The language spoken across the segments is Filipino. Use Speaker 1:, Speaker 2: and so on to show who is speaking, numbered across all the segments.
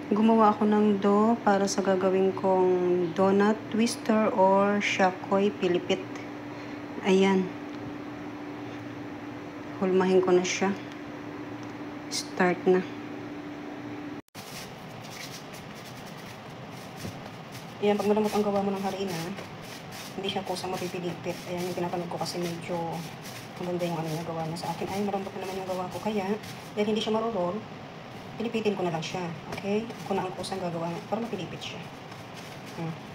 Speaker 1: Gumawa ako ng dough para sa gagawin kong donut twister or shakoy pilipit. Ayan. Hulmahin ko na siya. Start na. Ayan, pag malambot ang gawa mo ng harina, hindi siya kusang mapipilipit. Ayan, yung pinapanood ko kasi medyo maganda yung ano niya, gawa niya sa akin. Ay, malambot na naman yung gawa ko. Kaya, dahil hindi siya marurol, pilipitin ko na lang siya. Okay? Ako na ang kusang gagawa para mapilipit siya.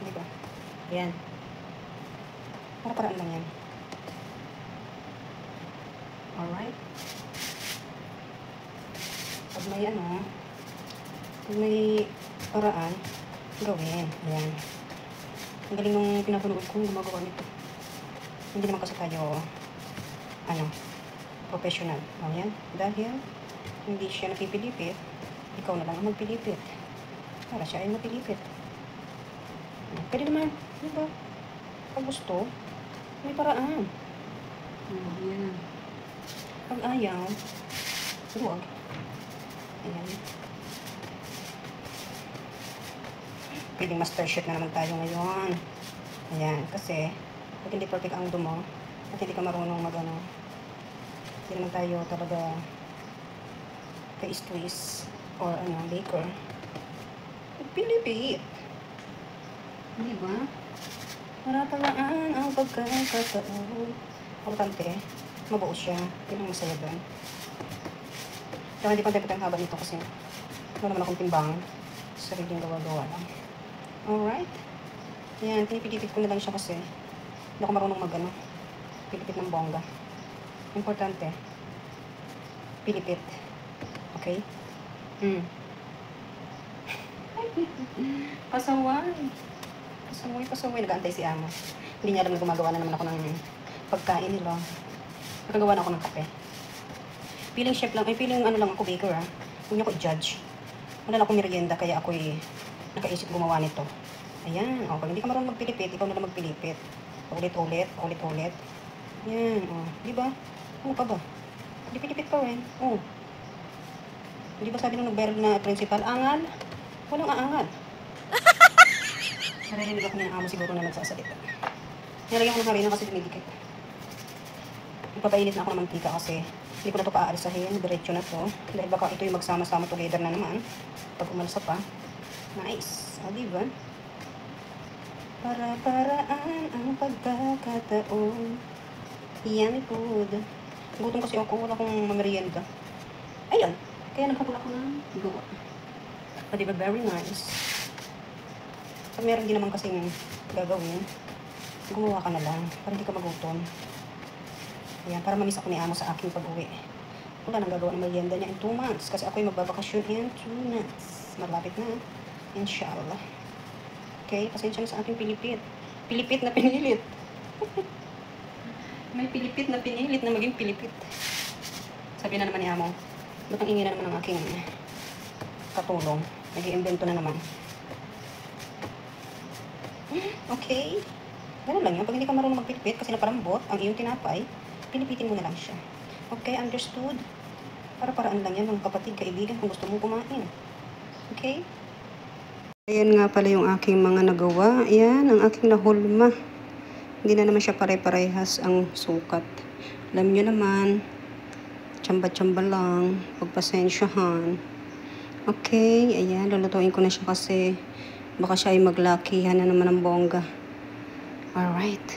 Speaker 1: Di ba? Ayan. Para-paraan lang yan. Alright? Pag may paraan, gawin. Ayan. Ang galing nung pinapanood ko, gumagawa nito. Hindi naman kasi tayo, professional. Ayan. Dahil, hindi siya napipilipit, ikaw na lang ang magpilipit. Para siya ay mapilipit. Pwede naman, di ba? Pag gusto, may paraan. Ayan. Pag ayaw, huwag. Ayan. Pwedeng master chef na naman tayo ngayon. Ayan, kasi pag hindi perfect ang dumo at hindi ka marunong hindi naman tayo talaga ka-twist or baker. Pilipit. Di ba? Para paraan ang pagkakataon. Importante, mabuo siya. Yun ang masaya doon. Kaya hindi pa dapat ang haba nito kasi wala naman akong timbang. Sariling gawa-gawa lang. Alright. Yan, pinipilipit ko na lang siya kasi hindi ako marunong pilipit ng bongga. Importante, pilipit. Okay? Pasaway. Nag-aantay si Amo. Hindi niya alam na gumagawa na naman ako ng pagkain nila. Nagagawa na ako ng kape. Feeling chef lang, feeling lang ako baker ha. Huwag niyo ako i-judge. Wala lang akong merienda kaya ako'y nakaisip gumawa nito. Ayan, pag hindi ka marunong magpilipit, ikaw na lang magpilipit. Ulit-ulit. Ayan, di ba? Ano pa ba? Hindi pilipit pa rin. Hindi ba sabi nung nag-viral na principal, angal? Walang aangal. Narinig ako ng Amo siguro na nagsasalita. Nilagyan ko ng harina kasi dumidikit. Ipapainit na ako ng mantika kasi hindi ko na ito paalisahin. Diretso na to. Dahil baka ito yung magsama-sama together na naman. Pag umalsa pa. Nice. Diba? Para-paraan ang pagkakataon. Yummy food. Gutom kasi ako. Wala akong mamerienda. Ayun. Kaya nagkakula ko ng gawa. Diba? Very nice. Pag meron din naman kasing gagawin, gumawa ka na lang. Para hindi ka magutom. Ayan. Para mamiss ako ni Amo sa aking pag-uwi. Wala nang gagawa ng merienda niya in 2 months. Kasi ako'y magbabakasyon in 2 months. Malapit na. Inshallah. Okay, pasensya na sa ating pilipit. Pilipit na pinilit. May pilipit na pinilit na maging pilipit. Sabi na naman ni Amo, ba't ang ingin na naman ng aking katulong? Nag-iimbento na naman. Okay. Ganun lang yan. Pag hindi ka marunong magpilipit kasi naparambot ang iyong tinapay, pilipitin mo na lang siya. Okay, understood? Para-paraan lang yan mga kapatid, kaibigan kung gusto mong kumain. Okay? Ayan nga pala yung aking mga nagawa. Ayan, ang aking nahulma. Hindi na naman siya pare-parehas ang sukat. Alam nyo naman, tsamba-tsamba lang, pagpasensyahan. Okay, ayan, lulutuin ko na siya kasi baka siya ay maglakihan na naman ng bongga. Alright.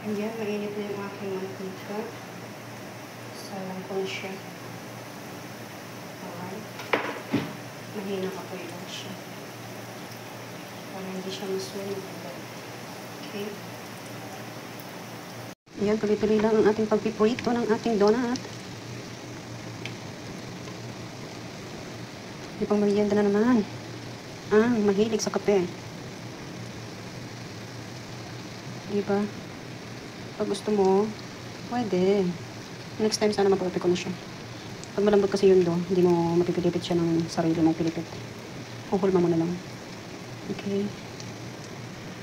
Speaker 1: Ayan, mainit na yung aking mantika. Salang ko na siya. Alright. Mahina ka po lang siya. Para hindi siya masunog. Okay. Ayan, tuloy-tuloy lang ang ating pagpiprito ng ating donut. Hindi pang merienda na naman. Mahilig sa kape. Diba? Pag gusto mo, pwede. Next time sana mapapit ko na siya. Pag malambot kasi yun hindi mo mapipilipit siya ng sarili mong pilipit. Uhulma mo na lang. Okay.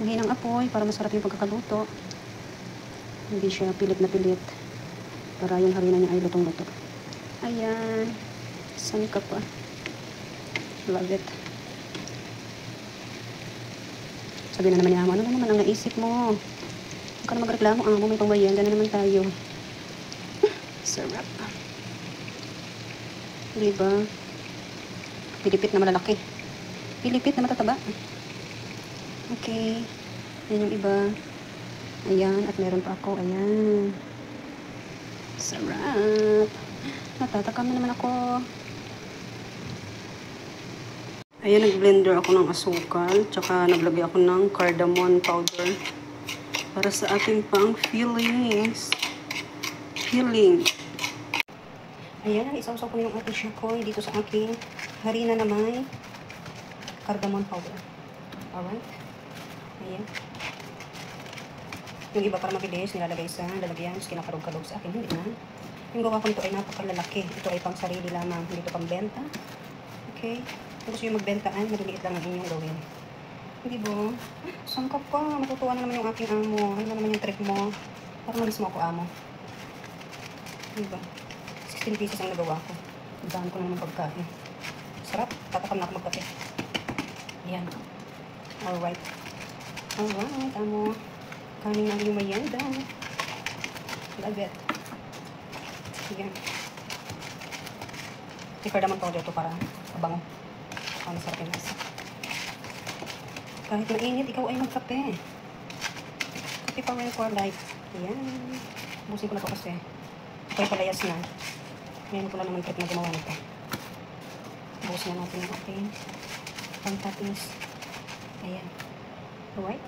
Speaker 1: Mahinang apoy para masarap yung pagkakaluto. Hindi siya pilit na pilit. Para yung harina niya ay lutong-luto. Ayan. Saan ka pa? Love it. Sabi na naman niya, ano naman ang naisip mo? Huwag ka na magreklamo, may pangbayan, na naman tayo. Sarap. Diba? Pilipit na malalaki. Pilipit na matataba. Okay. Yan yung iba. Ayan, at meron pa ako. Ayan. Sarap. Natatakam na naman ako. Ayan, nag-blender ako ng asukal. Tsaka naglagay ako ng cardamom powder. Para sa ating pang fillings. Filling. Ayan, isaw-saw ko na yung ating shakoy dito sa aking harina na may cardamom powder. Alright. Ayan. Yung iba para mabilis, nilalagay sa lalagyan, tapos kinakarog-karog sa akin. Hindi na. Yung gawa ko nito ay napakalalaki. Ito ay pang sarili lamang. Hindi ito pang benta. Okay. Kung gusto yung magbenta ay maliliit lang ang inyong gawin. Hindi ba? Sangkap ka. Matutuwa na naman yung aking amo. Ano na naman yung trick mo? Para malis mo ako, amo. Hindi ba? 16 pieces ang nagawa ko. Daan ko na naman pagkain. Sarap. Tatakam na ako magkape. Yan. Alright. Alright, amo. Kanin na yung mayanda. Love it. Yan. May cardamom powder ito para mabango. Ang sarap yung lasa. Kahit mainit, ikaw ay magkape. Kape pa rin for life. Yan. Busin ko na ito kasi. Ito ay palayas na. Ngayon ko na naman trip na gumawa nito. Busin na natin yung ating pang-toppings. Ayan. Alright.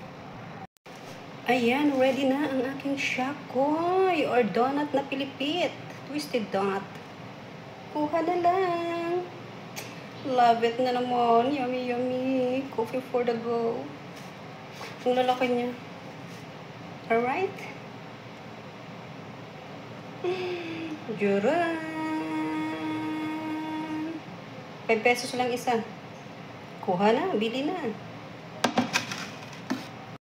Speaker 1: Ayan, ready na ang aking shakoy or donut na pilipit. Twisted donut. Kuha na lang. Love it na naman. Yummy, yummy. Coffee for the go. Ang lalaki niya. Alright. Juran. 5 pesos lang isa. Kuha na. Bili na.